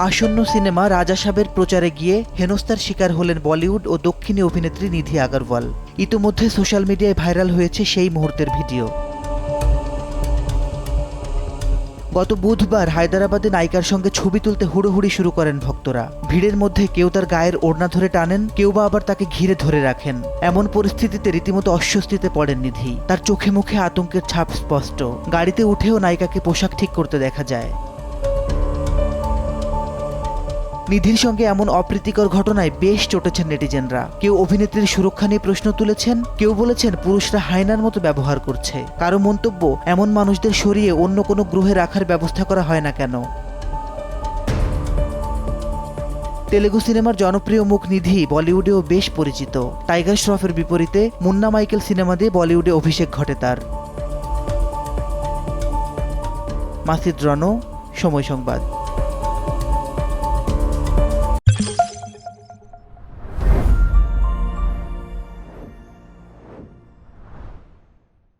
আসন্ন সিনেমা রাজা সাহেবের প্রচারে গিয়ে হেনস্থার শিকার হলেন বলিউড ও দক্ষিণী অভিনেত্রী নিধি আগরওয়াল। ইতোমধ্যে সোশ্যাল মিডিয়ায় ভাইরাল হয়েছে সেই মুহূর্তের ভিডিও। গত বুধবার হায়দরাবাদে নায়িকার সঙ্গে ছবি তুলতে হুড়োহুড়ি শুরু করেন ভক্তরা। ভিড়ের মধ্যে কেউ তার গায়ের ওড়না ধরে টানেন, কেউ বা আবার তাকে ঘিরে ধরে রাখেন। এমন পরিস্থিতিতে রীতিমতো অস্বস্তিতে পড়েন নিধি। তার চোখে মুখে আতঙ্কের ছাপ স্পষ্ট। গাড়িতে উঠেও নায়িকাকে পোশাক ঠিক করতে দেখা যায়। নিধির সঙ্গে এমন অপ্রীতিকর ঘটনায় বেশ চটেছেন নেটিজেনরা। কেউ অভিনেত্রীর সুরক্ষা নিয়ে প্রশ্ন তুলেছেন, কেউ বলেছেন পুরুষরা হায়নার মতো ব্যবহার করছে। কারো মন্তব্য, এমন মানুষদের সরিয়ে অন্য কোনো গ্রহে রাখার ব্যবস্থা করা হয় না কেন। তেলেগু সিনেমার জনপ্রিয় মুখ নিধি বলিউডেও বেশ পরিচিত। টাইগার শ্রফের বিপরীতে মুন্না মাইকেল সিনেমা দিয়ে বলিউডে অভিষেক ঘটে তার। মাসিদ রনো, সময় সংবাদ।